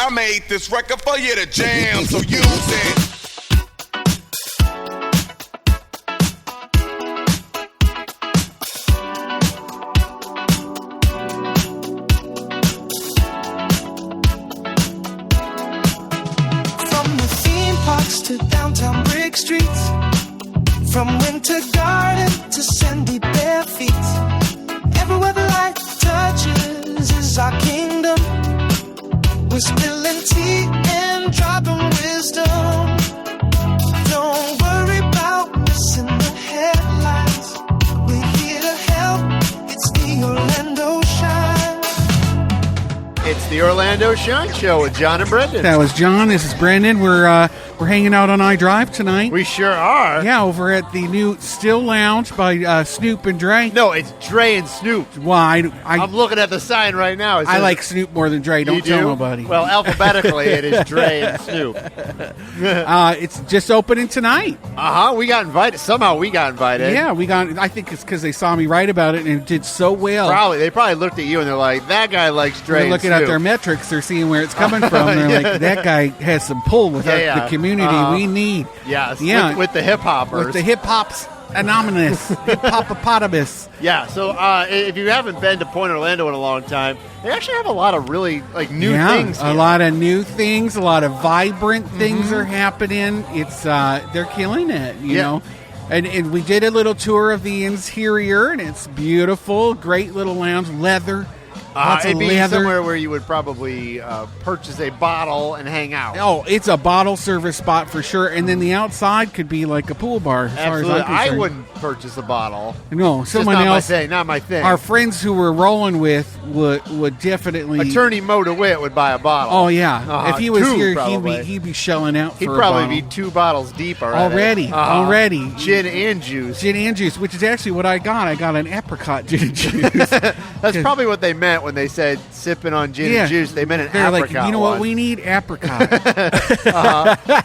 I made this record for you to jam, so use it. From the theme parks to downtown brick streets, from Winter Garden to sandy bare feet, everywhere the light touches is our kingdom. We're spilling tea and dropping wisdom. Don't worry about missing the headlines. We're here to help. It's the Orlando Shine. It's the Orlando Shine Show with John and Brendan. That was John. This is Brendan. We're hanging out on iDrive tonight. We sure are. Yeah, over at the new Still Lounge by Snoop and Dre. No, it's Dre and Snoop. Why? I'm looking at the sign right now. It I says- like Snoop more than Dre. You Don't do? tell nobody. Well, alphabetically, it is Dre and Snoop. It's just opening tonight. We got invited. Somehow we got invited. Yeah, we got. I think it's because they saw me write about it and it did so well. They probably looked at you and they're like, that guy likes Dre They're and looking Snoop. at their metrics. They're seeing where it's coming from. They're Yeah. like, that guy has some pull with the community we need. Yes, Yeah. with the hip-hoppers. With the hip-hops anonymous. Hip-hopopotamus. Yeah, so if you haven't been to Point Orlando in a long time, they actually have a lot of really new things here. A lot of new things, a lot of vibrant things are happening. It's they're killing it, you know. And we did a little tour of the interior, and it's beautiful. Great little lounge, leather. Lots it'd of be leather. somewhere where you would probably purchase a bottle and hang out. Oh, it's a bottle service spot for sure. And then the outside could be like a pool bar. As Absolutely. far as I'm I concerned. wouldn't purchase a bottle. No, It's someone just else. not my thing. Our friends who we're rolling with would definitely. Attorney Mo DeWitt would buy a bottle. Oh yeah, if he was two, here, probably. he'd be shelling out. He'd for probably a be bottle. 2 bottles deep already. Already. Gin and juice. Gin and juice, which is actually what I got. I got an apricot gin and juice. That's probably what they meant when they said sipping on gin and juice. They meant an They're apricot like, you know one. what? We need apricot.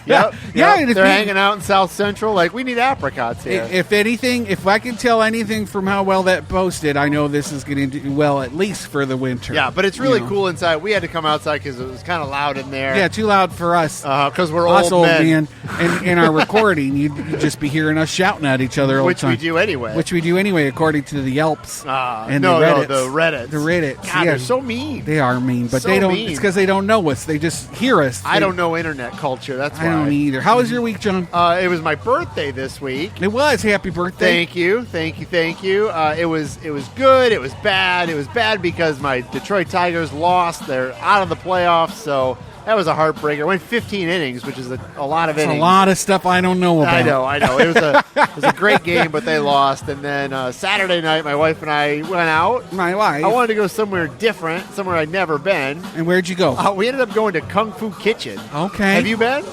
Yep. Yeah, and if They're we- hanging out in South Central. Like, we need apricots here. If anything, if I can tell anything from how well that posted, I know this is going to do well, at least for the winter. Yeah, but it's really You know. cool inside. We had to come outside because it was kind of loud in there. Yeah, too loud for us. Because we're Us old men. And in our recording, you'd just be hearing us shouting at each other all Which the time. we do anyway. Which we do anyway, according to the Yelps and no, the Reddits. the Reddits. The Reddits. God, yeah. they're so mean. They are mean, but So they don't. mean. It's because they don't know us. They just hear us. I don't know internet culture. That's why. I don't either. How was your week, John? It was my birthday this week. It was. Happy birthday. Thank you. It was good. It was bad. It was bad because my Detroit Tigers lost. They're out of the playoffs, so that was a heartbreaker. Went 15 innings, which is a lot of It's innings. a lot of stuff I don't know about. I know. It was a great game, but they lost. And then Saturday night, my wife and I went out. My wife. I wanted to go somewhere different, somewhere I'd never been. And where'd you go? We ended up going to Kung Fu Kitchen. Okay. Have you been?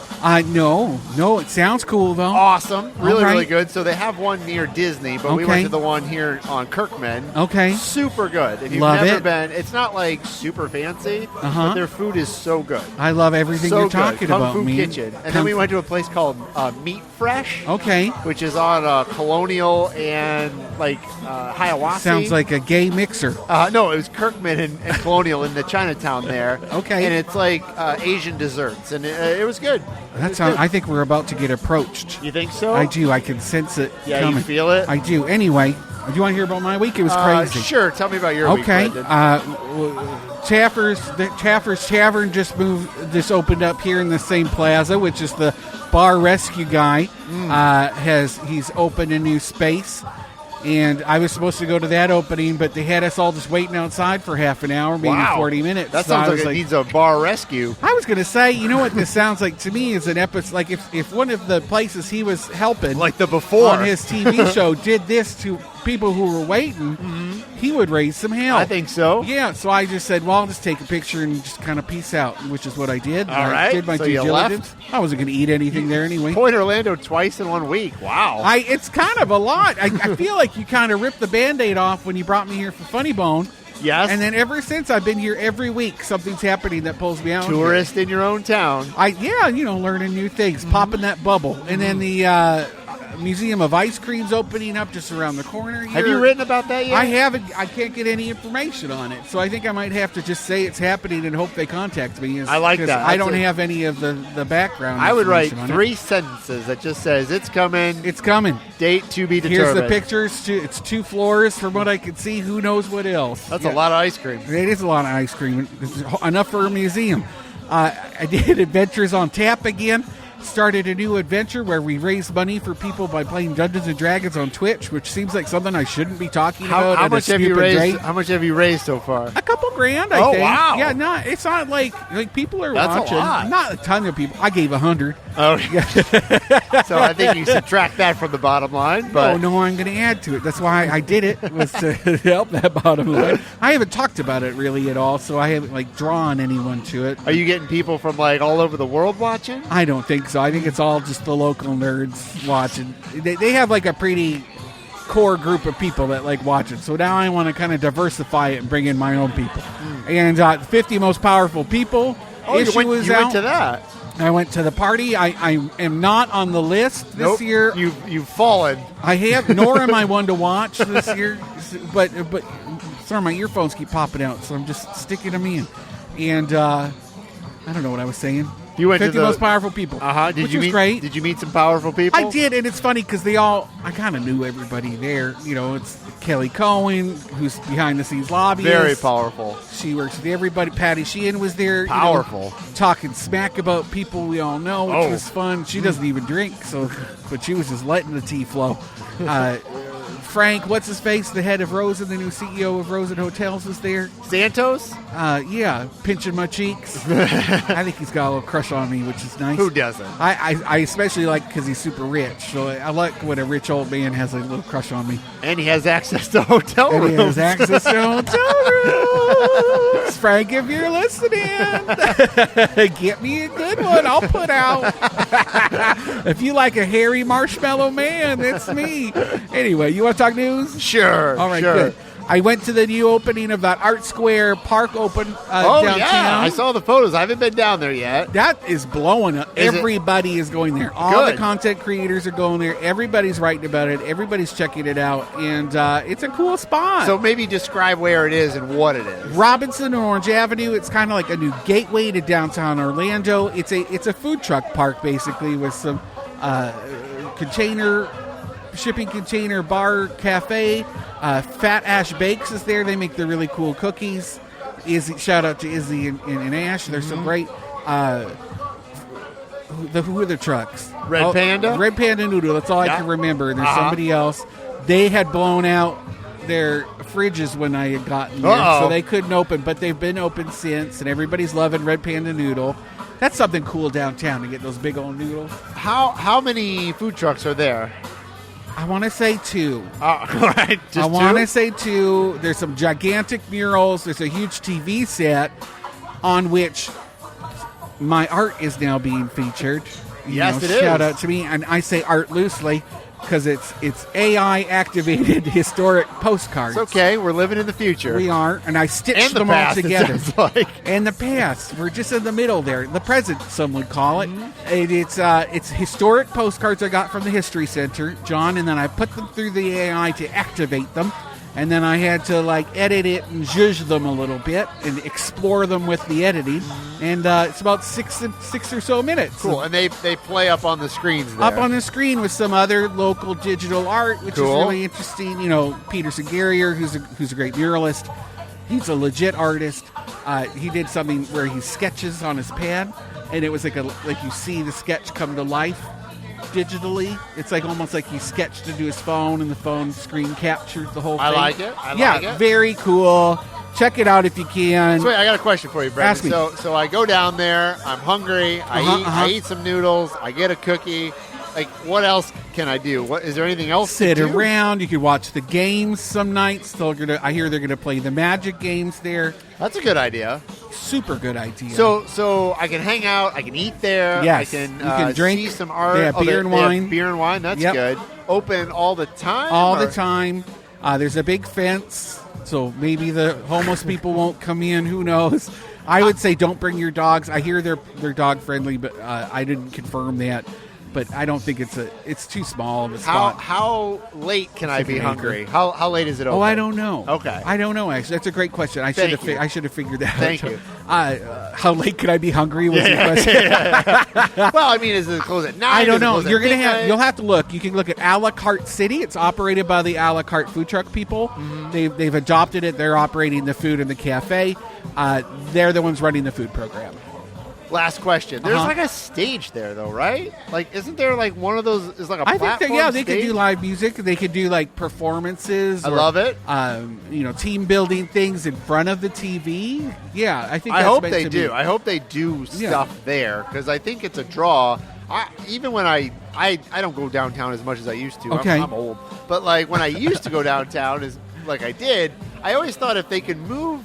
No. It sounds cool though. Awesome. Really, right. really good. So they have one near Disney, but we Okay. went to the one here on Kirkman. Okay. Super good. If you've Love never it. been, it's not like super fancy, but their food is so good. I love everything So you're good. talking Kung about. Fu man. Kitchen. And then we went to a place called Meat Fresh. Okay. Which is on Colonial and Hiawassee. Sounds like a gay mixer. No, it was Kirkman and Colonial in the Chinatown there. Okay. And it's like Asian desserts, and it was good. I think we're about to get approached. You think so? I do. I can sense it. Yeah, coming. you feel it? I do. Anyway, do you want to hear about my week? It was crazy. Sure. Tell me about your week, Okay. Brendan. Taffer's Tavern just opened up here in the same plaza, which is the bar rescue guy. He's opened a new space. And I was supposed to go to that opening, but they had us all just waiting outside for half an hour, maybe 40 minutes. That So I sounds was like it needs a bar rescue. I was going to say, you know what this sounds like to me is an episode, like if one of the places he was helping, like the before on his TV show, did this to people who were waiting, he would raise some hell. I think so. Yeah, so I just said, well, I'll just take a picture and just kind of peace out, which is what I did. All I right. did my So due you diligence. I wasn't going to eat anything there anyway. Point Orlando twice in 1 week. Wow. It's kind of a lot. I feel like you kind of ripped the Band-Aid off when you brought me here for Funny Bone. Yes. And then ever since, I've been here every week. Something's happening that pulls me out. Tourist in your own town. Learning new things, popping that bubble. And then Museum of Ice Cream's opening up just around the corner here. Have you written about that yet? I haven't. I can't get any information on it, so I think I might have to just say it's happening and hope they contact me. I like that. I don't have any of the background. I would write information on 3 sentences that just says, it's coming, It's coming. date to be Here's determined. the pictures. It's 2 floors from what I can see. Who knows what else? That's a lot of ice cream. It is a lot of ice cream. It's enough for a museum. I did Adventures on Tap again. Started a new adventure where we raise money for people by playing Dungeons and Dragons on Twitch, which seems like something I shouldn't be talking about. How much have you Snoop and raised? Drake. How much have you raised so far? A couple grand, I Oh, think. wow. Yeah, no, it's not like people are That's a watching. lot. Not a ton of people. I gave 100. Oh, so I think you subtract that from the bottom line. But Oh no, I'm going to add to it. That's why I did it, was to help that bottom line. I haven't talked about it really at all, so I haven't drawn anyone to it. are you getting people from all over the world watching? I don't think so. I think it's all just the local nerds watching. They have a pretty core group of people that like watching. So now I want to kind of diversify it and bring in my own people. And 50 most powerful people issue you is went out. to that. I went to the party. I am not on the list this Nope. year. You've fallen. I have, nor am I one to watch this year. But sorry, my earphones keep popping out, so I'm just sticking them in. And I don't know what I was saying. You went to 50 the most powerful people. Did which you was meet? great. Did you meet some powerful people? I did, and it's funny because I kind of knew everybody there. It's Kelly Cohen, who's behind the scenes lobbyist. Very powerful. She works with everybody. Patty Sheehan was there. Powerful. Talking smack about people we all know, which Oh. was fun. She doesn't even drink, but she was just letting the tea flow. Frank, what's his face, the head of Rosen, the new CEO of Rosen Hotels, was there. Santos? Yeah, pinching my cheeks. I think he's got a little crush on me, which is nice. Who doesn't? I especially like because he's super rich. So I like when a rich old man has a little crush on me. And he has access to hotel And rooms. he has access to hotel rooms. Frank, if you're listening, get me a good one. I'll put out. If you like a hairy marshmallow man, that's me. Anyway, you want to talk news? Sure. All right, sure. good. I went to the new opening of that Art Square Park downtown. Yeah, I saw the photos. I haven't been down there yet. That is blowing up. Is it? Everybody is going there. All Good. the content creators are going there. Everybody's writing about it. Everybody's checking it out. And it's a cool spot. So maybe describe where it is and what it is. Robinson and Orange Avenue, it's kind of like a new gateway to downtown Orlando. It's a food truck park, basically, with some shipping container bar cafe. Fat Ash Bakes is there. They make the really cool cookies. Shout out to Izzy and Ash. They're so great. Who are the trucks? Red Panda? Red Panda Noodle. That's all I Yeah. can remember. There's somebody else. They had blown out their fridges when I had gotten there, Uh-oh. so they couldn't open, but they've been open since, and everybody's loving Red Panda Noodle. That's something cool downtown to get those big old noodles. How many food trucks are there? I want to say 2. Right, just I want two? to say 2. There's some gigantic murals. There's a huge TV set on which my art is now being featured. Yes, it is. Shout out to me, and I say art loosely because it's AI activated historic postcards. It's okay. We're living in the future. We are, and I stitched And the them past, all together. it sounds like. And the past, we're just in the middle there. The present, some would call it. Mm-hmm. It's historic postcards I got from the History Center, John, and then I put them through the AI to activate them. And then I had to edit it and zhuzh them a little bit and explore them with the editing. And it's about six or so minutes. Cool. And they play up on the screens there. Up on the screen with some other local digital art, which Cool. is really interesting. Peter Segarier, who's a great muralist. He's a legit artist. He did something where he sketches on his pad, and it was like you see the sketch come to life digitally. It's almost like he sketched into his phone, and the phone screen captured the whole thing. I like it. Yeah, very cool. Check it out if you can. So wait, I got a question for you, Brendan. Ask me. So I go down there. I'm hungry. I eat some noodles. I get a cookie. What else can I do? Is there anything else Sit to do? around. You could watch the games some nights. I hear they're going to play the Magic games there. That's a good idea. Super good idea. So I can hang out. I can eat there. Yes. I can, You can drink. see some art. They have beer and they have wine. beer and wine. That's Yep. good. Open all the time. all the or- time. There's a big fence, so maybe the homeless people won't come in. Who knows? I would say don't bring your dogs. I hear they're dog friendly, but I didn't confirm that. but I don't think it's too small of a How spot. late can I Like be an hungry? acre. How late is it open? Oh, I don't know. Okay. I don't know. Actually, that's a great question. I Thank should you. have figured that Thank out. you. How late could I be hungry? Was your question? Well, I mean, is it close at 9? I don't Is it know. close at You'll midnight? have to look. You can look at A La Carte City. It's operated by the A La Carte food truck people. Mm-hmm. They've adopted it. They're operating the food in the cafe. They're the ones running the food program. Last question. There's Uh-huh. like a stage there, though, right? Like, isn't there like one of those? Is like a I platform think they could stage? do live music. They could do like performances. I love it. Team building things in front of the TV. Yeah, I think. I that's hope meant they to do. be- I hope they do Yeah. stuff there because I think it's a draw. Even when I don't go downtown as much as I used to. Okay. I'm old, but like when I used to go downtown, as like I did, I always thought if they could move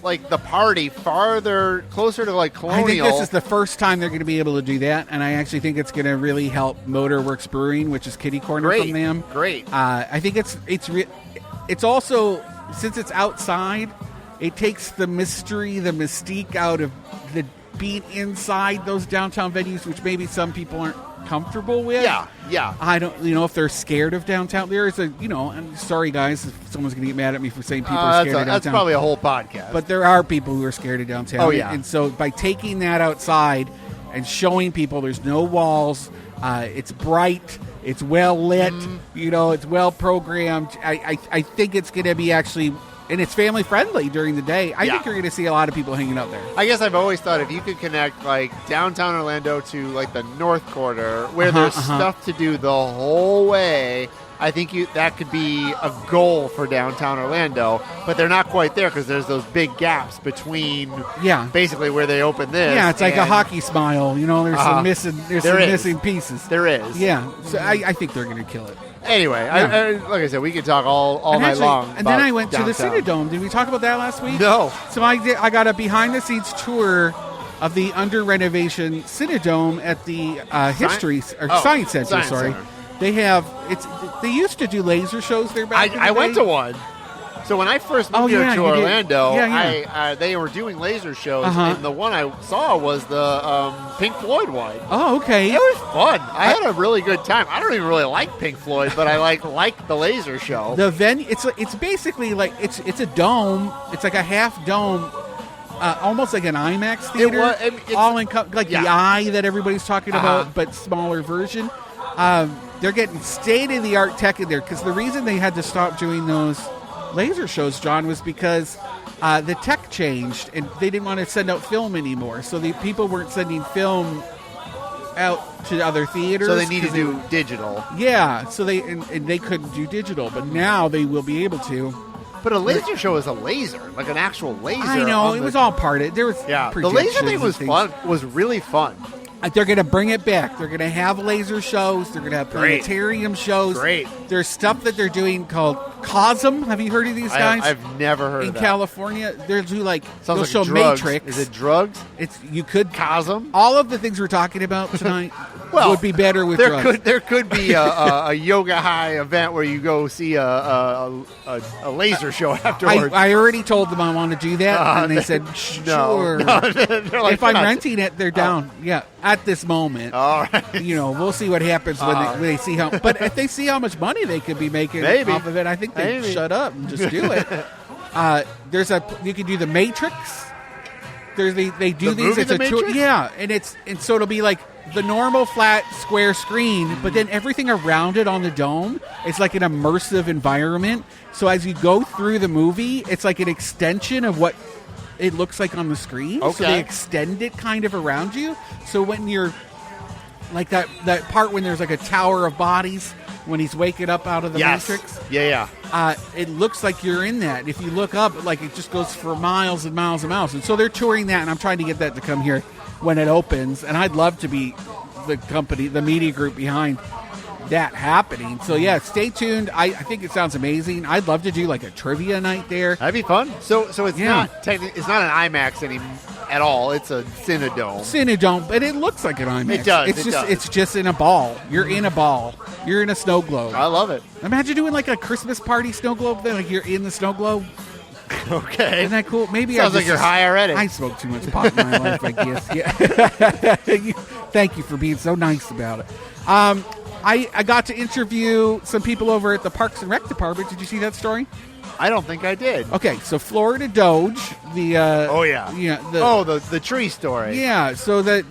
like the party farther, closer to like Colonial. I think this is the first time they're going to be able to do that, and I actually think it's going to really help Motorworks Brewing, which is kitty corner Great. from them. Great. I think it's also, since it's outside, it takes the mystery, the mystique out of the being inside those downtown venues, which maybe some people aren't comfortable with. Yeah. I don't, if they're scared of downtown. There is I'm sorry guys if someone's going to get mad at me for saying people are scared of That's downtown. probably a whole podcast. But there are people who are scared of downtown. Oh, yeah. And so by taking that outside and showing people there's no walls, it's bright, it's well lit, it's well programmed. I think it's going to be actually, and it's family friendly during the day. I think you're going to see a lot of people hanging out there. I guess I've always thought if you could connect like downtown Orlando to like the North Quarter, where there's stuff to do the whole way, I think that could be a goal for downtown Orlando. But they're not quite there because there's those big gaps between basically where they open this. Yeah, it's like a and hockey smile. There's some missing pieces. There is. Yeah, so I think they're going to kill it. Anyway, like I said, we could talk all night long. And then I went downtown. to the CineDome. Did we talk about that last week? No. So I got a behind-the-scenes tour of the under renovation CineDome at the Science Center. Science Sorry, Center. they used to do laser shows there back in the I went day. to one. So when I first moved here to you did. Orlando, Yeah. they were doing laser shows, Uh-huh. and the one I saw was the Pink Floyd one. Oh, okay. It was fun. I had a really good time. I don't even really like Pink Floyd, but I like the laser show. The venue, it's basically like it's a dome. It's like a half dome, almost like an IMAX theater. It's all in like the Eye that everybody's talking about, but smaller version. They're getting state of the art tech in there because the reason they had to stop doing those laser shows, John, was because the tech changed and they didn't want to send out film anymore. So the people weren't sending film out to other theaters. So they need to do digital. Yeah, so they couldn't do digital, but now they will be able to. But a laser show is a laser, like an actual laser. I know, it was all part of it. There was the laser thing was things. fun. Was really fun. They're going to bring it back. They're going to have laser shows. They're going to have planetarium shows. Great. There's stuff that they're doing called Cosm. Have you heard of these guys? I've never heard in of that. California. They'll do they'll like show drugs. Matrix. Is it drugs? You could Cosm? all of the things we're talking about tonight would be better with there drugs. There could be a yoga high event where you go see a laser show afterwards. I already told them I want to do that, and they said sure. No. They're like, if I'm "We're not- renting it, they're down. Yeah, at this moment. All right. We'll see what happens when they see how. But if they see how much money they could be making off of it, I think they'd shut up and just do it. You can do the Matrix. They do The these. movie It's The a tour, Matrix? yeah, and so it'll be like the normal flat square screen, but then everything around it on the dome is like an immersive environment. So as you go through the movie, it's like an extension of what it looks like on the screen. Okay. So they extend it kind of around you. So when you're like that part when there's like a tower of bodies when he's waking up out of the Matrix. Yeah. It looks like you're in that. If you look up, like it just goes for miles and miles and miles. And so they're touring that, and I'm trying to get that to come here when it opens. And I'd love to be the company, the media group behind that happening. So yeah, stay tuned. I think it sounds amazing. I'd love to do like a trivia night there. That'd be fun. So it's not it's not an IMAX at all. It's a CineDome, but it looks like an IMAX. It does. It's just in a ball. You're in a ball. You're in a snow globe. I love it. Imagine doing like a Christmas party snow globe thing. Like you're in the snow globe. Okay. Isn't that cool? Maybe Sounds like you're high already. I smoke too much pot in my life, I guess. Yeah. Thank you for being so nice about it. I got to interview some people over at the Parks and Rec Department. Did you see that story? I don't think I did. Okay, so Florida Doge, the the tree story. Yeah, so that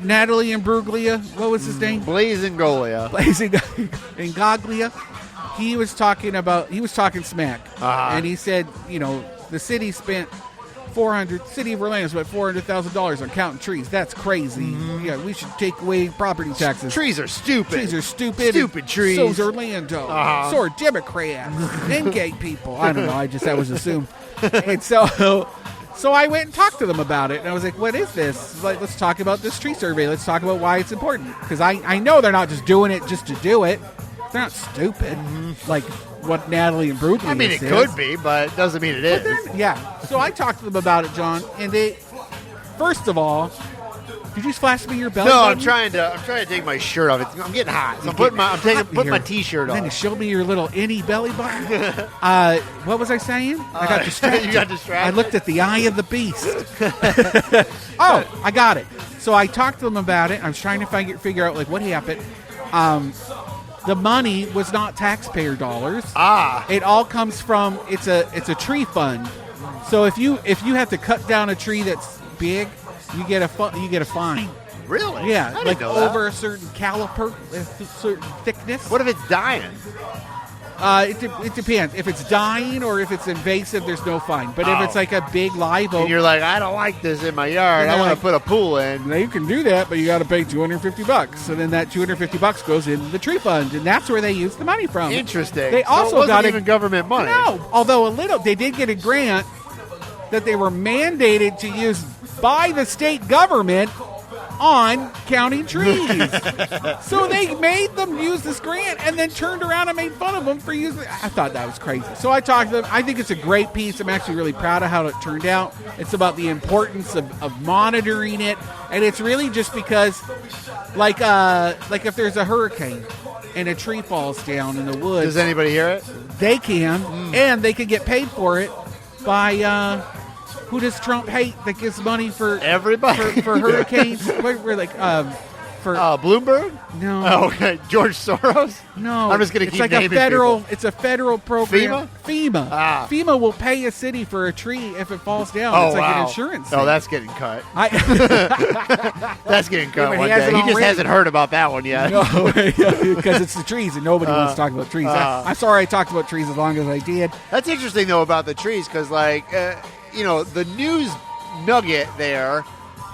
Natalie Imbruglia, what was his name? Blazingolia. Ingaglia. He was talking smack, and he said, the city spent City of Orlando spent $400,000 on counting trees. That's crazy. Mm-hmm. Yeah, we should take away property taxes. Trees are stupid. Trees are stupid. Stupid trees. So's Orlando. So are Democrats and gay people. I don't know. That was assumed. And so I went and talked to them about it, and I was like, what is this? Like, let's talk about this tree survey. Let's talk about why it's important. Because I know they're not just doing it just to do it. They're not stupid. Like what Natalie and Brooklyn I mean, it could be, but it doesn't mean it is. Yeah. So I talked to them about it, John, and they, first of all, did you just flash me your belly No, button? I'm trying to take my shirt off. I'm getting hot. So I'm putting my t-shirt on. Then you showed me your little innie belly button. What was I saying? I got distracted. You got distracted? I looked at the eye of the beast. Oh, I got it. So I talked to them about it. I was trying to figure out like what happened. The money was not taxpayer dollars. It all comes from it's a tree fund. So if you have to cut down a tree that's big, you get a fine. Really? Yeah, I didn't like know that. over a certain caliper, a certain thickness. What if it's dying? It depends. If it's dying or if it's invasive, there's no fine. But if it's like a big live oak, And you're like, I don't like this in my yard. I want to put a pool in. now you can do that, but you got to pay $250. So then that $250 goes in the tree fund, and that's where they use the money from. Interesting. They also so it wasn't got even government money. No, although they did get a grant that they were mandated to use by the state government on counting trees. So they made them use this grant and then turned around and made fun of them for using it. I thought that was crazy. So I talked to them. I think it's a great piece. I'm actually really proud of how it turned out. It's about the importance of monitoring it. And it's really just because, like if there's a hurricane and a tree falls down in the woods. Does anybody hear it? They can, and they can get paid for it by who does Trump hate that gives money for everybody for hurricanes? We're like for Bloomberg? No. Oh, okay. George Soros? No. I'm just going to keep naming people. It's a federal program. FEMA? FEMA will pay a city for a tree if it falls down. Oh, it's like wow. an insurance Oh, thing. that's getting cut. I, That's getting cut but he one hasn't day. He just already. hasn't heard about that one yet. no, because it's the trees and nobody wants to talk about trees. I'm sorry I talked about trees as long as I did. That's interesting, though, about the trees, because, the news nugget there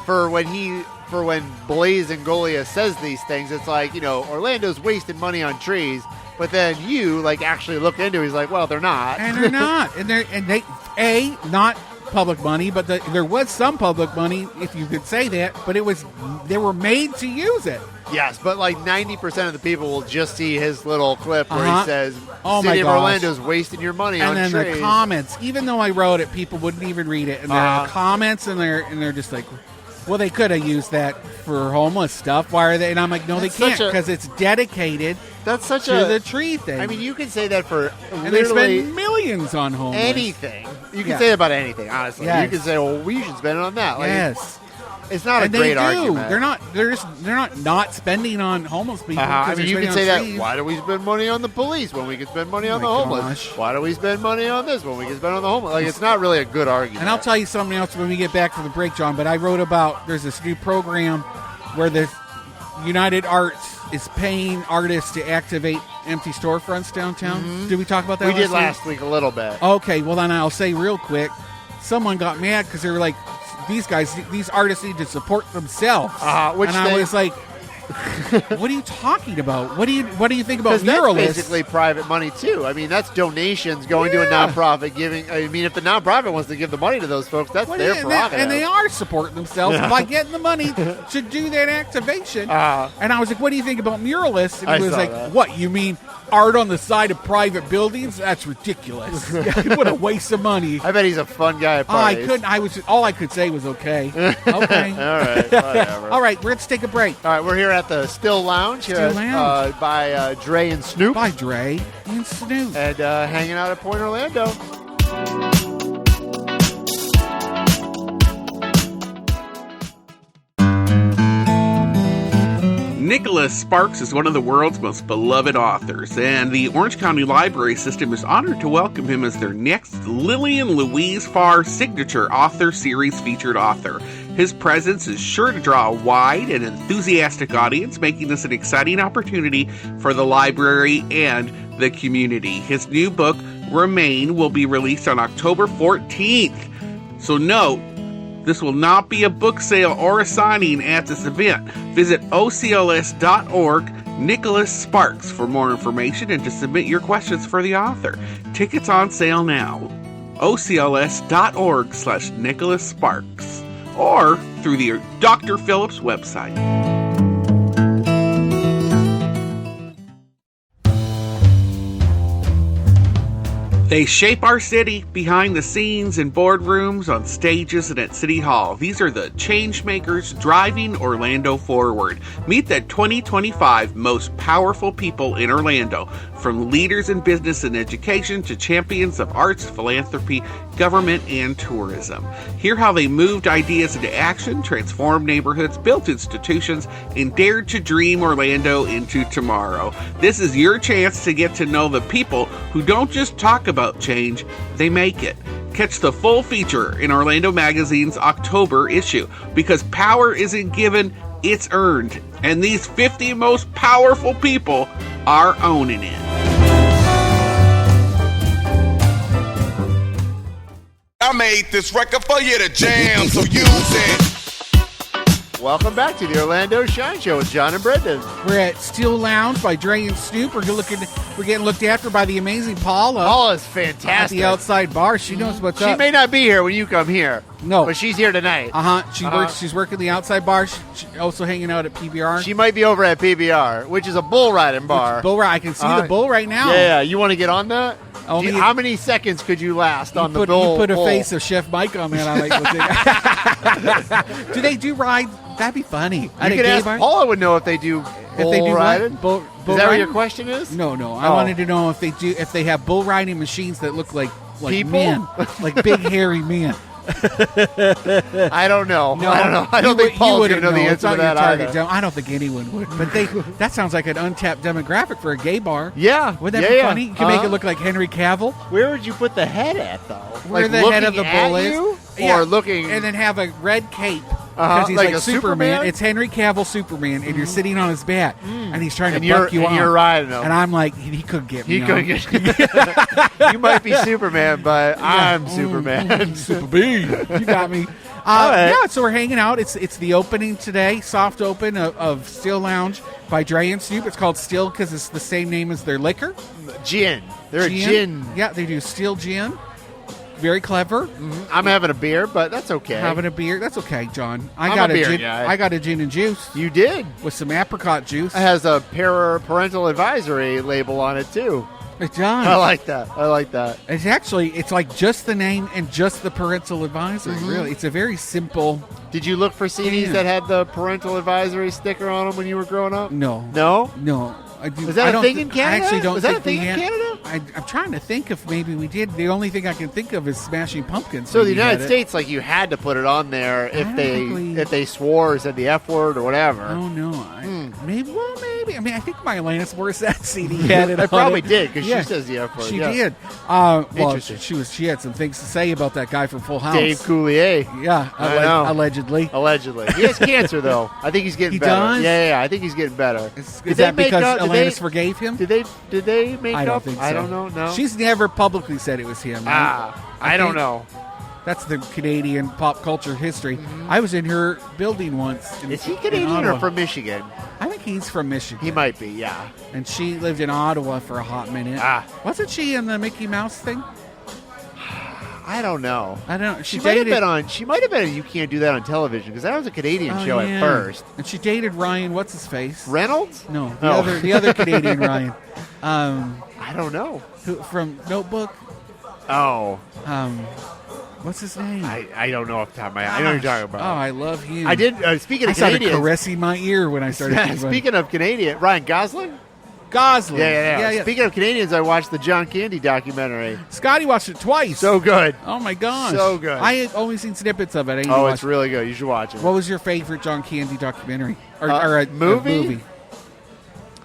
for when Blaze and Golia says these things, it's like, Orlando's wasting money on trees, but then you, actually look into it, he's like, well, they're not. And they're not. And they not public money, but there was some public money, if you could say that, but they were made to use it. Yes, but 90% of the people will just see his little clip where he says, Oh City my of gosh. Orlando's wasting your money on And then trees. the comments, even though I wrote it, people wouldn't even read it. And there are comments, and they're just like, well, they could have used that for homeless stuff. Why are they? And I'm like, no, That's they can't, such a- because it's dedicated That's such to a... the tree thing. I mean, you can say that for and they literally spend millions on homeless. anything. You can Yeah. say about anything, honestly. Yes. You can say, well, we should spend it on that. Yes. It's not And a great they do. argument. They're not spending on homeless people. I mean, you can say that. Trees. Why do we spend money on the police when we can spend money on the my homeless? gosh. Why do we spend money on this when we can spend on the homeless? It's not really a good argument. And I'll tell you something else when we get back from the break, John. But I wrote about there's this new program where the United Arts is paying artists to activate empty storefronts downtown. Did we talk about that? we did week? last week a little bit. Okay, well then I'll say real quick. Someone got mad because they were like, these artists need to support themselves. Which and I they- was like, what are you talking about? What do you think about Because that's muralists? basically private money too. I mean, that's donations going to a nonprofit giving. I mean, if the nonprofit wants to give the money to those folks, that's their prerogative. And they are supporting themselves by getting the money to do that activation. And I was like, what do you think about muralists? And he I was saw like, that. what, you mean art on the side of private buildings? That's ridiculous. What a waste of money. I bet he's a fun guy at I parties. couldn't. All I could say was okay. Okay. All right, whatever. All right, let's take a break. All right, we're here at the Still Lounge, Still Lounge. by Dre and Snoop, Bye, Dre and Snoop. and hanging out at Point Orlando. Nicholas Sparks is one of the world's most beloved authors, and the Orange County Library System is honored to welcome him as their next Lillian Louise Farr Signature Author Series featured author. His presence is sure to draw a wide and enthusiastic audience, making this an exciting opportunity for the library and the community. His new book, Remain, will be released on October 14th. So note, this will not be a book sale or a signing at this event. Visit ocls.org, Nicholas Sparks, for more information and to submit your questions for the author. Tickets on sale now. ocls.org/Nicholas Sparks or through the Dr. Phillips website. They shape our city behind the scenes in boardrooms, on stages, and at City Hall. These are the change makers driving Orlando forward. Meet the 2025 most powerful people in Orlando, from leaders in business and education to champions of arts, philanthropy, government, and tourism. Hear how they moved ideas into action, transformed neighborhoods, built institutions, and dared to dream Orlando into tomorrow. This is your chance to get to know the people who don't just talk about change, they make it. Catch the full feature in Orlando Magazine's October issue, because power isn't given, it's earned. And these 50 most powerful people are owning it. I made this record for you to jam, so use it. Welcome back to the Orlando Shine Show with John and Brendan. We're at Steel Lounge by Dre and Snoop. We're getting looked after by the amazing Paula. Paula's At fantastic. the outside bar. She knows what's She up. may not be here when you come here. No. But she's here tonight. She's working the outside bar. She's also hanging out at PBR. She might be over at PBR, which is a bull riding bar. Bull ride. I can see the bull right now. Yeah, you want to get on that? Only- How many seconds could you last on the bull? You put a bull? face of Chef Mike on that. I like. Do they do ride? That'd be funny. You could ask Paula would know if they do bull riding. Bull Is that what riding? your question is? No. I wanted to know if they have bull riding machines that look like People? men, like big hairy men. I don't know. No, I don't know. I don't think Paul's going to know the It's answer to not your that target either. demo. I don't think anyone would. But that sounds like an untapped demographic for a gay bar. Yeah. Wouldn't that be funny? You can make it look like Henry Cavill. Where would you put the head at, though? Where Like the head of the looking at bull is. you? Yeah. Or looking... And then have a red cape. Because he's Like like a Superman. Superman? It's Henry Cavill Superman, and you're sitting on his back, and he's trying And to buck you and off. you're riding him. And I'm like, he could get me. He could get... You might be Superman, but I'm Superman. Super B. You got me. right. Yeah, so we're hanging out. It's the opening today, soft open of Still Lounge by Dre and Snoop. It's called Still because it's the same name as their liquor. Gin. They're a gin. Yeah, they do Still Gin. Very clever. I'm having a beer, but that's okay. Having a beer. That's okay, John. I'm got a beer gin. guy. I got a gin and juice You did. with some apricot juice. It has a parental advisory label on it, too. It does. I like that. It's like just the name and just the parental advisory. Really, it's a very simple. Did you look for CDs Yeah. that had the parental advisory sticker on them when you were growing up? No. No? I do. Is that I a don't thing thi- in Canada? I actually don't Is that think a thing we in had- Canada? I'm trying to think if maybe we did. The only thing I can think of is Smashing Pumpkins. So the maybe had United it. States, like, you had to put it on there I don't think we- if they swore or said the F word or whatever. Oh no. Maybe. I mean, I think my Alanis Morissette CD had it. I on probably it. did because Yeah. she says the F word. She yeah. did. Well, Interesting. she had some things to say about that guy from Full House. Dave Coulier. Yeah, I know. allegedly. Allegedly. He has cancer, though. I think he's getting He better. does? Yeah, I think he's getting better. Is Did that they make because up- did Alanis they- forgave him? Did they make I don't up? think so. I don't know. No. She's never publicly said it was him. right? I don't think- know. That's the Canadian pop culture history. I was in her building once. Is he in Canadian or Ottawa. from Michigan? I think he's from Michigan. He might be, yeah. And she lived in Ottawa for a hot minute. Wasn't she in the Mickey Mouse thing? I don't know. I don't know. She might have been on. She might have been. You can't do that on television because that was a Canadian show at first. And she dated Ryan. What's his face? Reynolds? No, Oh. the other Canadian Ryan. I don't know. Who from Notebook? Oh, What's his name? I don't know off the top of my head. I know what you're talking about. Oh, I love him. I did. Speaking I of started Canadians, caressing my ear when I started thinking about speaking of Canadian, Ryan Gosling. Gosling. Yeah. Speaking of Canadians, I watched the John Candy documentary. Scotty watched it twice. So good. Oh my gosh. So good. I had only seen snippets of it. I didn't Oh, watch it's really good. You should watch it. What was your favorite John Candy documentary or movie?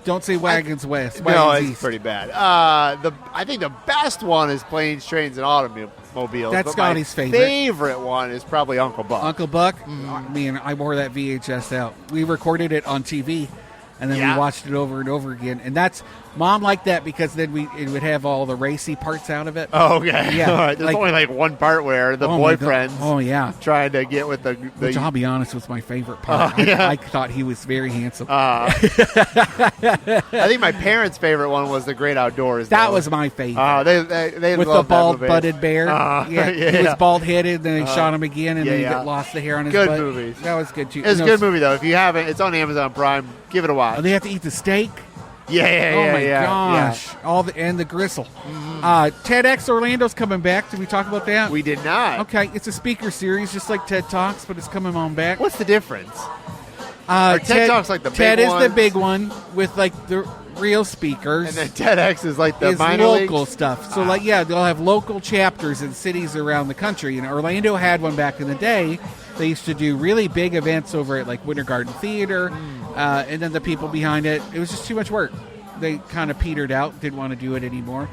Don't say Wagons West. No, Wagons it's East. pretty bad. I think the best one is Planes, Trains, and Automobiles. That's but Scotty's my favorite. favorite one is probably Uncle Buck. Uncle Buck, man, I wore that VHS out. We recorded it on TV, and then Yeah. we watched it over and over again. And that's Mom liked that because then it would have all the racy parts out of it. Oh, okay. Yeah, All right. There's like- only like one part where the Oh, my God. boyfriend's Oh yeah. trying to get with the Which I'll be honest was my favorite part. yeah. I thought he was very handsome. I think my parents' favorite one was The Great Outdoors. that though. was my favorite. They With the loved that movie. bald-budded bear. Yeah, He was yeah. bald-headed, then they shot him again, and yeah, then he yeah. lost the hair on his Good butt. movies. That was good, too. It's a No, good movie though. If you haven't, it's on Amazon Prime. Give it a watch. Oh, they have to eat the steak? Yeah. Oh, my yeah. gosh. And the gristle. TEDx Orlando's coming back. Did we talk about that? We did not. Okay, it's a speaker series, just like TED Talks, but it's coming on back. What's the difference? Are TED Talks like the big TED is the ones? big one with like the real speakers. And then TEDx is like the is minor local leagues? stuff. So, like, yeah, they'll have local chapters in cities around the country. And Orlando had one back in the day. They used to do really big events over at, like, Winter Garden Theater. And then the people behind it, it was just too much work. They kind of petered out, didn't want to do it anymore.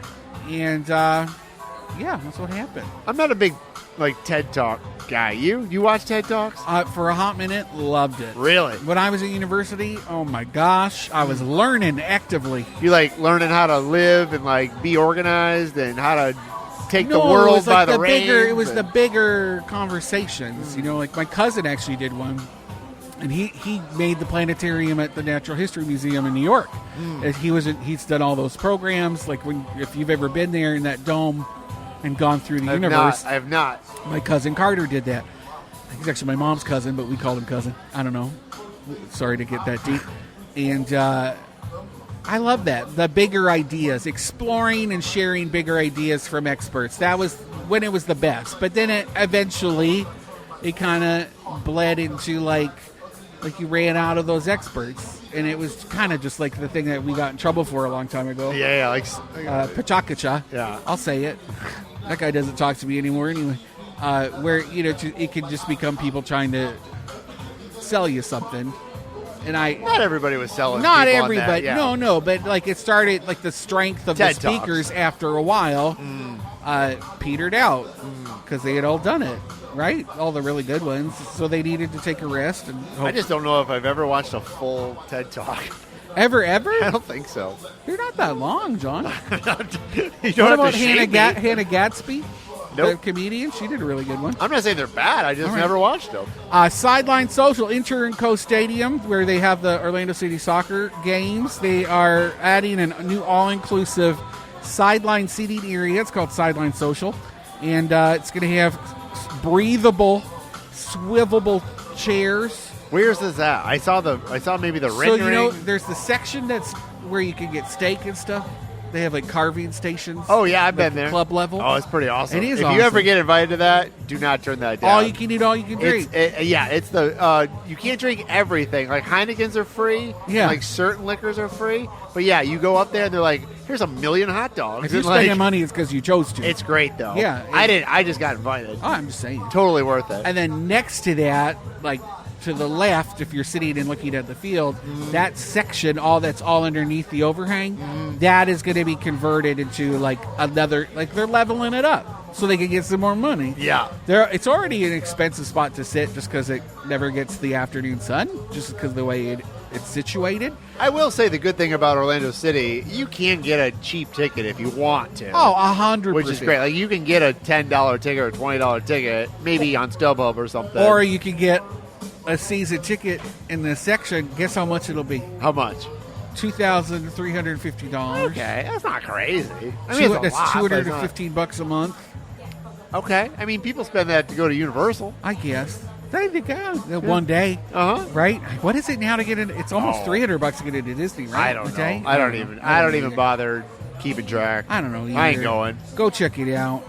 And, yeah, that's what happened. I'm not a big like TED Talk guy. You watch TED Talks? For a hot minute, loved it. Really? When I was at university, oh, my gosh, I was learning actively. You like learning how to live and like be organized and how to take the No, it world was by like the the reins. bigger. It was and- the bigger conversations. You know, like my cousin actually did one, and he made the planetarium at the Natural History Museum in New York. And he's done all those programs. Like if you've ever been there in that dome and gone through the universe, I have not. my cousin Carter did that. He's actually my mom's cousin, but we called him cousin. I don't know. Sorry to get that deep. And I love that. The bigger ideas, exploring and sharing bigger ideas from experts. That was when it was the best. But then it kind of bled into like you ran out of those experts. And it was kind of just like the thing that we got in trouble for a long time ago. Yeah, like Pachakacha. Yeah. I'll say it. That guy doesn't talk to me anymore anyway. Where, it could just become people trying to sell you something. And not everybody was selling. not people on everybody. that, yeah. No, but like it started, like the strength of TED the speakers after a while petered out because they had all done it, right? All the really good ones. So they needed to take a rest. And I just don't know if I've ever watched a full TED Talk. Ever? I don't think so. They're not that long, John. You What don't about have to shame me. Hannah Gadsby? The Nope. comedian? She did a really good one. I'm not saying they're bad. I just All right. never watched them. Sideline Social, Inter&Co Stadium, where they have the Orlando City soccer games. They are adding a new all-inclusive sideline seating area. It's called Sideline Social. And it's going to have breathable, swivelable chairs. Where's this at? I saw maybe the So, rendering. there's the section that's where you can get steak and stuff. They have, like, carving stations. Oh yeah, I've like been there. Club level. Oh, it's pretty awesome. It is If awesome. you ever get invited to that, do not turn that down. All you can eat, all you can drink. It's the you can't drink everything. Like Heineken's are free. Yeah. Like certain liquors are free. But yeah, you go up there and they're like, "Here's 1,000,000 hot dogs." If you're And, like, spending money, it's because you chose to. it's great though. Yeah, I didn't. I just got invited. Oh, I'm just saying. Totally worth it. And then next to that, like to the left, if you're sitting and looking at the field, that section, that's all underneath the overhang, that is going to be converted into like another, like they're leveling it up so they can get some more money. Yeah. It's already an expensive spot to sit just because it never gets the afternoon sun, just because of the way it's situated. I will say the good thing about Orlando City, you can get a cheap ticket if you want to. Oh, 100%. Which is great. Like you can get a $10 ticket or a $20 ticket, maybe on StubHub or something. Or you could get a season ticket in this section. Guess how much it'll be? How much? $2,350. Okay, that's not crazy. I mean, it's a That's lot, but it's not- $215 a month. Okay, I mean, people spend that to go to Universal. I guess. There you go. One day, Uh huh. right? What is it now to get in? It's almost $300 to get into Disney, right? I don't A know. day? I don't even either. bother keeping track. I don't know. I ain't either. going. Go check it out.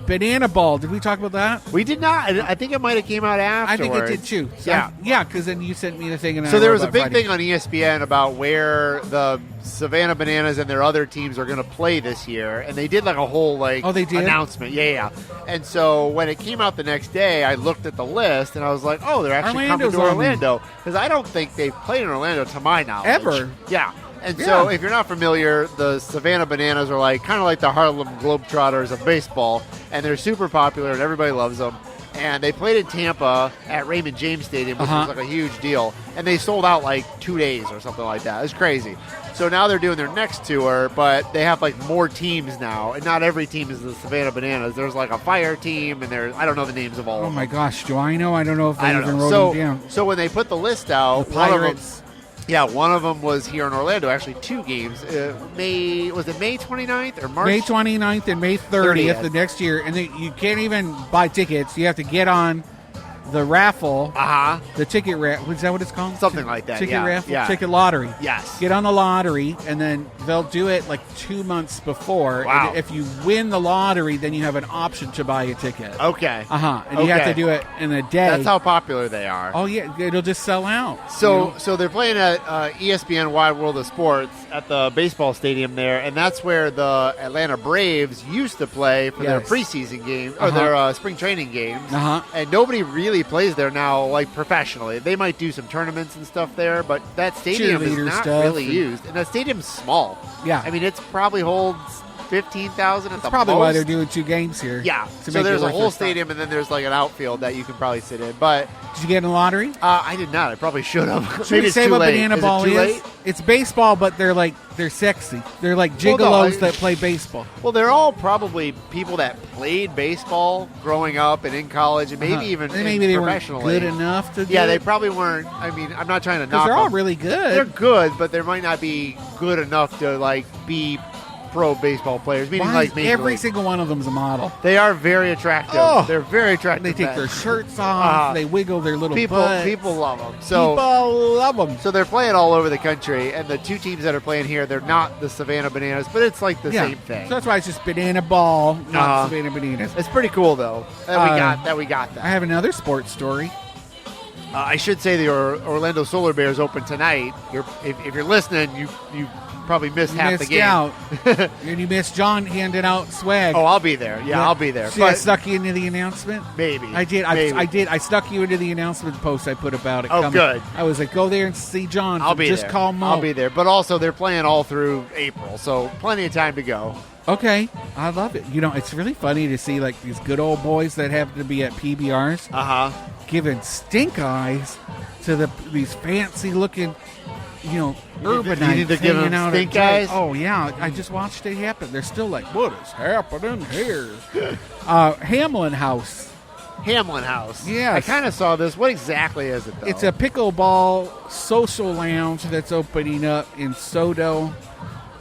Banana Ball. Did we talk about that? We did not. I think it might have came out I think afterwards. it did too. So Yeah. yeah, because then you sent me the thing. And So I there wrote was a about big Friday. thing on ESPN about where the Savannah Bananas and their other teams are going to play this year, and they did like a whole Oh, they did? announcement. Yeah. And so when it came out the next day, I looked at the list and I was like, oh, they're actually Orlando's coming to on there. Orlando because I don't think they've played in Orlando to my knowledge Ever. Yeah. And so Yeah. if you're not familiar, the Savannah Bananas are like kind of like the Harlem Globetrotters of baseball, and they're super popular and everybody loves them. And they played in Tampa at Raymond James Stadium, which was like a huge deal. And they sold out like 2 days or something like that. It was crazy. So now they're doing their next tour, but they have like more teams now. And not every team is the Savannah Bananas. There's like a fire team, and I don't know the names of all Oh of them. my gosh, do I know? I don't know if they I don't even know. wrote them down. So when they put the list out, The one of them, Pirates. one of them was here in Orlando. Actually, 2 games. Was it May 29th or March? May 29th and May 30th 30th. the next year. And then you can't even buy tickets. You have to get on the raffle, the ticket raffle. Is that what it's called? Something like that, Ticket yeah, raffle? yeah. Ticket lottery. Yes. Get on the lottery, and then they'll do it like 2 months before. Wow. And if you win the lottery, then you have an option to buy a ticket. Okay. And you have to do it in a day. That's how popular they are. Oh, yeah. It'll just sell out. So, you know? so they're playing at ESPN Wide World of Sports at the baseball stadium there, and that's where the Atlanta Braves used to play for their Yes. preseason games or their spring training games. And nobody really plays there now, like professionally. They might do some tournaments and stuff there, but that stadium is Cheerleader not stuff really and- used, and that stadium's small. Yeah. I mean, it's probably holds 15,000 at the Probably most. why they're doing 2 games here. Yeah. to So make it there's a worth whole their time. stadium, and then there's like an outfield that you can probably sit in. But Did you get in the lottery? I did not. I probably should have. Should Maybe we it's say too what late. banana Is ball it too is? late? It's baseball, but they're sexy. They're like Well, no, gigolos that play baseball. Well, they're all probably people that played baseball growing up and in college, and maybe even maybe they weren't professionally. good enough to. Yeah, do they it. probably weren't. I mean, I'm not trying to Because knock they're all them. really good. They're good, but they might not be good enough to like be pro baseball players. Meaning Why like is Major every League. single one of them is a model. They are very attractive. Oh. They're very attractive. They take men. their shirts off. They wiggle their little people. butts. People love them. So People love them. So they're playing all over the country, and the 2 teams that are playing here, they're not the Savannah Bananas, but it's like the same thing. So that's why it's just banana ball, not Uh-huh. Savannah Bananas. It's pretty cool though that we got that. I have another sports story. I should say the Orlando Solar Bears open tonight. If you're listening, you probably missed You half the missed game. out. And you missed John handing out swag. Oh, I'll be there. Yeah, I'll be there. See, I But stuck you into the announcement. maybe I did. Maybe. I did. I stuck you into the announcement post I put about it. Oh, coming. good. I was like, go there and see John. I'll be just there. call Mo. I'll be there. But also, they're playing all through April, so plenty of time to go. Okay, I love it. You know, it's really funny to see like these good old boys that happen to be at PBRs giving stink eyes to these fancy looking, urbanites need to give hanging them out stink at Jay. eyes? Oh yeah, I just watched it happen. They're still like, what is happening here? Hamlin House. Hamlin House. Yes. I kind of saw this. What exactly is it, though? It's a pickleball social lounge that's opening up in Soto.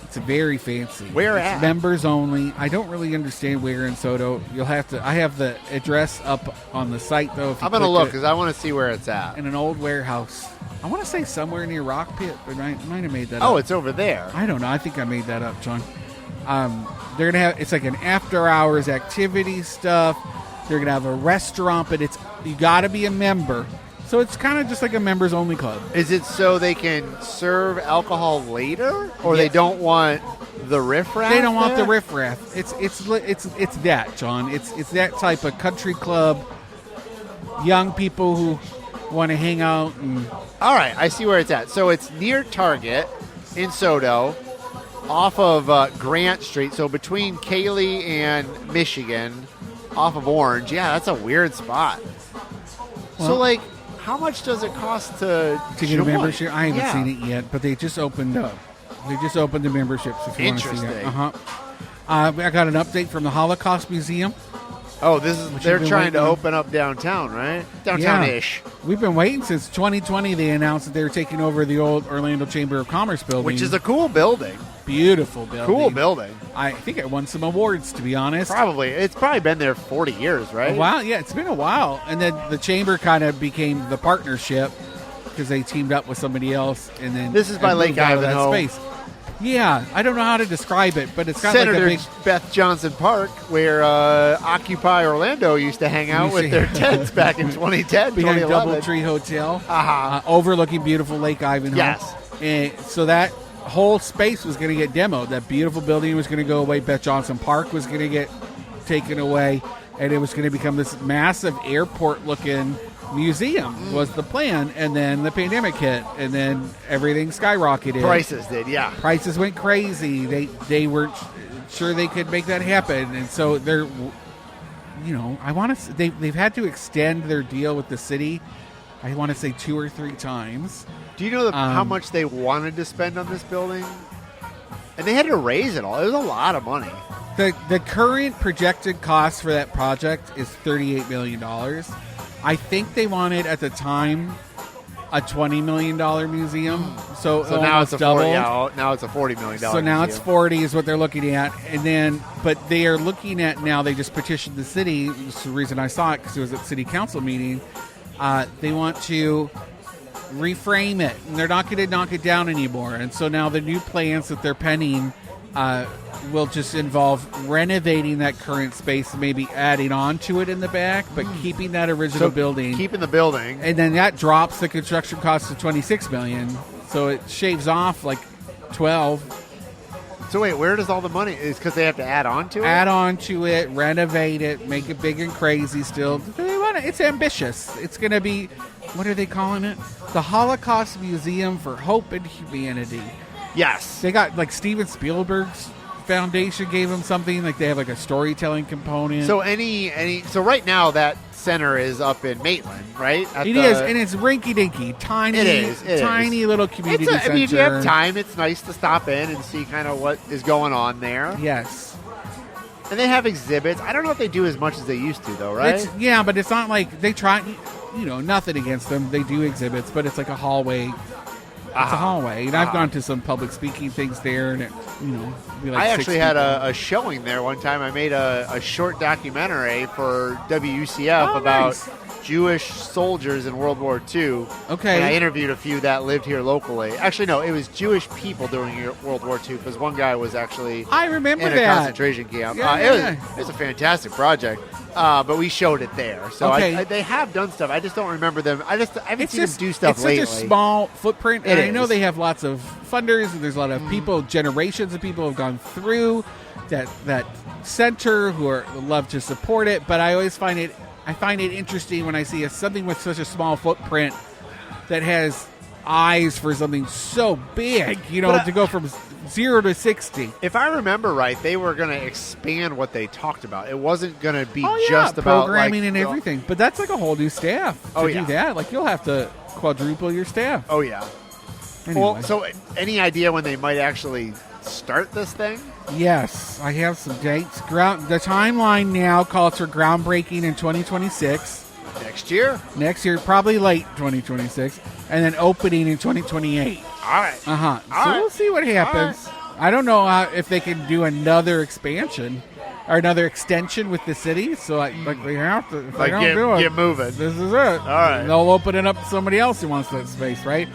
It's very fancy. Where it's at? Members only. I don't really understand where in Soto. You'll have to. I have the address up on the site though. If you I'm gonna click look it. because I want to see where it's at. In an old warehouse. I want to say somewhere near Rock Pit, but I might have made that up. Oh, it's over there. I don't know. I think I made that up, John. They're gonna have. It's like an after-hours activity stuff. They're gonna have a restaurant, but you got to be a member. So it's kind of just like a members-only club. Is it so they can serve alcohol later, or they Yes. don't want the riffraff? They don't want the there? riffraff. It's that, John. It's that type of country club. Young people who want to hang out and All right, I see where it's at. So it's near Target in Soto, off of Grant Street. So between Cayley and Michigan, off of Orange. Yeah, that's a weird spot. So Well- like, how much does it cost to get a join? membership. I haven't Yeah. seen it yet, but they just opened up. They just opened the memberships. If you want to see that, Interesting. I got an update from the Holocaust Museum. Oh, this is Which they're you've been trying to waiting on. open up downtown, right? Downtown-ish. We've been waiting since 2020. They announced that they were taking over the old Orlando Chamber of Commerce building, Which is a cool building. beautiful building. Cool building. I think it won some awards, to be honest. Probably. It's probably been there 40 years, right? A while, yeah, it's been a while. And then the chamber kind of became the partnership because they teamed up with somebody else. And then This is by and Lake moved out of that Ivanhoe. space. Yeah, I don't know how to describe it, but it's got Senator like a big. Beth Johnson Park, where Occupy Orlando used to hang out Used with to- their tents back in 2010, Behind 2011. Doubletree Hotel, Uh-huh. overlooking beautiful Lake Ivanhoe. Yes. And so that whole space was going to get demoed. That beautiful building was going to go away. Beth Johnson Park was going to get taken away, and it was going to become this massive airport-looking museum was the plan, and then the pandemic hit, and then everything skyrocketed. Prices did, yeah. Prices went crazy. They weren't sure they could make that happen, and so they're, I want to. They've had to extend their deal with the city. I want to say 2 or 3 times. Do you know how much they wanted to spend on this building? And they had to raise it all. It was a lot of money. The current projected cost for that project is $38 million. I think they wanted at the time a $20 million museum. So now it's a doubled. now it's a $40 million. So now it's 40 is what they're looking at, and then but they are looking at now. They just petitioned the city. This is the reason I saw it because it was at city council meeting. They want to reframe it, and they're not going to knock it down anymore. And so now the new plans that they're penning will just involve renovating that current space, and maybe adding on to it in the back, but keeping that original building. Keeping the building. And then that drops the construction cost to $26 million. So it shaves off like 12. So wait, where does all the money? Is because they have to add on to it? Add on to it, renovate it, make it big and crazy still. It's ambitious. It's going to be, what are they calling it? The Holocaust Museum for Hope and Humanity. Yes. They got, like, Steven Spielberg's foundation gave them something. Like, they have, like, a storytelling component. So so right now that center is up in Maitland, right? It is, and it's rinky-dinky, tiny, tiny little community center. I mean, if you have time, it's nice to stop in and see kind of what is going on there. Yes. And they have exhibits. I don't know if they do as much as they used to, though, right? Yeah, but it's not like they try, nothing against them. They do exhibits, but it's like a hallway. It's a hallway. And I've gone to some public speaking things there, and be like I actually had a showing there one time. I made a short documentary for WUCF about nice. Jewish soldiers in World War II. Okay. And I interviewed a few that lived here locally. Actually, no, it was Jewish people during World War II, because one guy was actually I remember in a that. concentration camp. Yeah, It was a fantastic project. But we showed it there. So Okay. they have done stuff. I just don't remember them. I haven't seen them do stuff it's lately. It's such a small footprint. And I know is. they have lots of funders, and there's a lot of people, generations of people have gone through that center who love to support it. But I always find it interesting when I see something with such a small footprint that has eyes for something so big, to go from 0 to 60. If I remember right, they were going to expand what they talked about. It wasn't going to be just just about programming and everything. But that's like a whole new staff to yeah. do that. Like, you'll have to quadruple your staff. Oh, yeah. Anyway. Well, so any idea when they might actually start this thing? Yes, I have some dates. The timeline now calls for groundbreaking in 2026. Next year, probably late 2026, and then opening in 2028. All right. We'll see what happens. I don't know if they can do another expansion or another extension with the city. So, they have to. If they don't do it, get moving. This is it. All right. They'll open it up to somebody else who wants that space, right?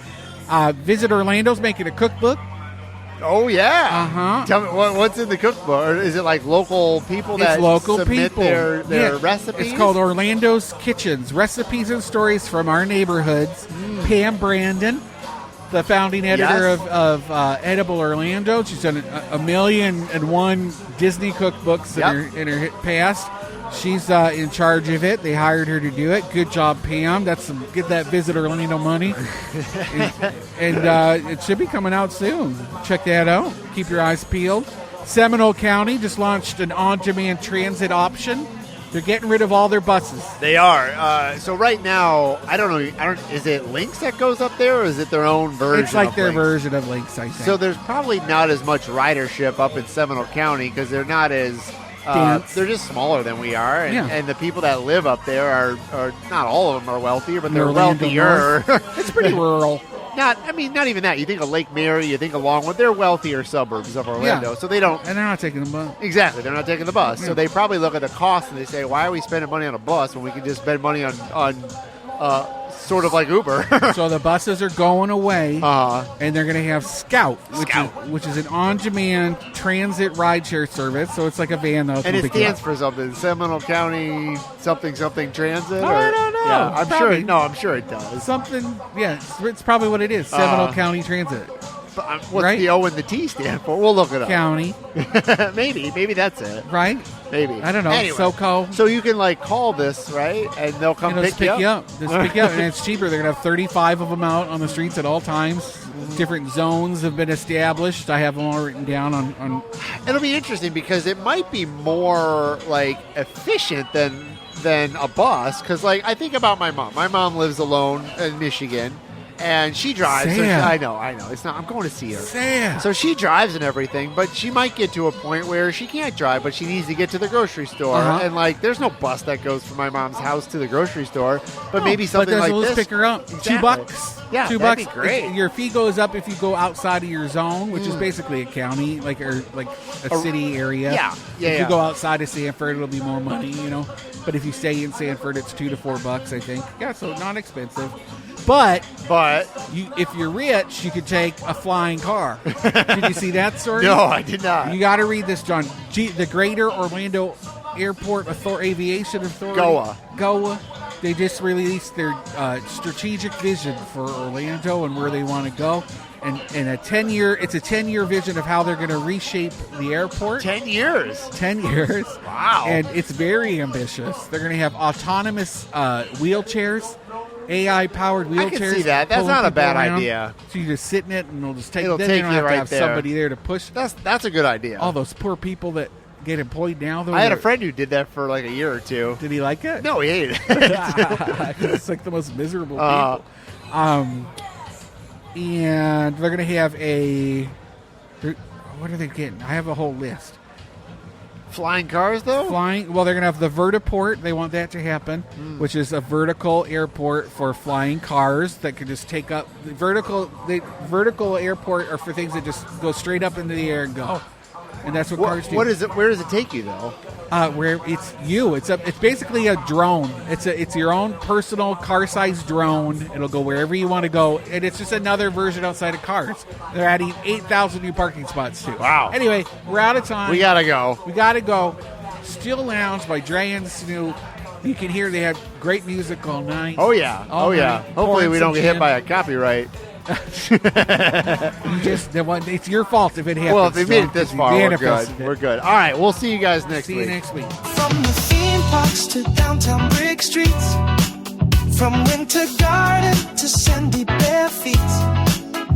Visit Orlando's making a cookbook. Oh, yeah. Tell me, what's in the cookbook? Or is it like local people that submit their recipes? It's called Orlando's Kitchens, Recipes and Stories from Our Neighborhoods. Pam Brandon, the founding editor of Edible Orlando. She's done 1,000,001 Disney cookbooks in her past. She's in charge of it. They hired her to do it. Good job, Pam. Get that Visit Orlando money. and it should be coming out soon. Check that out. Keep your eyes peeled. Seminole County just launched an on-demand transit option. They're getting rid of all their buses. They are. So right now, I don't know. Is it Lynx that goes up there, or is it their own version? It's like of their Lynx? version of Lynx, I think. So there's probably not as much ridership up in Seminole County because they're not as. They're just smaller than we are, and the people that live up there are not all of them are wealthier, but they're wealthier. It's pretty rural. Not even that. You think of Lake Mary, you think of Longwood. They're wealthier suburbs of Orlando, so they don't. And they're not taking the bus. Exactly, they're not taking the bus. So they probably look at the cost and they say, "Why are we spending money on a bus when we can just spend money on sort of like Uber?" So the buses are going away, Uh-huh. and they're going to have Scout, which is an on-demand transit rideshare service. So it's like a van, though. And it stands for something. Seminole County something transit. I don't know. Yeah, I'm Probably. sure. No, I'm sure it does. Something. Yeah, it's probably what it is. Seminole County Transit. What's Right? the O and the T stand for? We'll look it up. County, Maybe that's it. right? Maybe. I don't know. Anyway, SoCo. so you can like call this, right? And they'll come They'll pick just pick you up. Just pick you up, and it's cheaper. They're gonna have 35 of them out on the streets at all times. Different zones have been established. I have them all written down on It'll be interesting because it might be more like efficient than a bus. Because like I think about my mom. My mom lives alone in Michigan, and she drives. So Sam. I know. It's not. I'm going to see her. Sam. So she drives and everything, but she might get to a point where she can't drive, but she needs to get to the grocery store. Uh-huh. And like, there's no bus that goes from my mom's house to the grocery store. But maybe something but like let's this. pick her up. Exactly. $2. Yeah, $2. that'd be great. Your fee goes up if you go outside of your zone, which is basically a county, like a city area. Yeah. If you go outside of Sanford, it'll be more money, But if you stay in Sanford, it's $2 to $4, I think. Yeah, so not expensive. But if you're rich, you could take a flying car. Did you see that story? No, I did not. You got to read this, John. The Greater Orlando Airport Aviation Authority. GOA. They just released their strategic vision for Orlando and where they want to go. And it's a 10-year vision of how they're going to reshape the airport. 10 years. 10 years. Wow. And it's very ambitious. They're going to have autonomous wheelchairs, AI-powered wheelchairs. I can see that. That's pulling not a people bad around. idea. So you just sit in it, and it'll just take. It'll then take you don't you have right to have there. somebody there to push. That's a good idea. All those poor people that get employed now. Though, I had a friend who did that for like a year or two. Did he like it? No, he hated it. It's like the most miserable people. And they're going to have what are they getting? I have a whole list. Flying cars, though? They're going to have the vertiport. They want that to happen, which is a vertical airport for flying cars that can just take up. The vertical airport are for things that just go straight up into the air and go. And that's what cars do. What is it? Where does it take you, though? Where it's you. It's basically a drone. It's your own personal car-sized drone. It'll go wherever you want to go, and it's just another version outside of cars. They're adding 8,000 new parking spots too. Wow. Anyway, we're out of time. We gotta go. Still Lounge by Dre and Snoop. You can hear they had great music all night. Oh yeah. All night. Hopefully Pouring we some don't get hit gin. by a copyright. It's your fault if it happens. Well, if they made John, it this 'cause you far, we're manifested good. it. We're good. All right, we'll see you guys next See week. you next week. From the theme parks to downtown brick streets, from winter garden to sandy bare feet,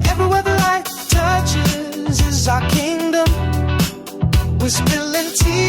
everywhere the light touches is our kingdom. We're spilling tea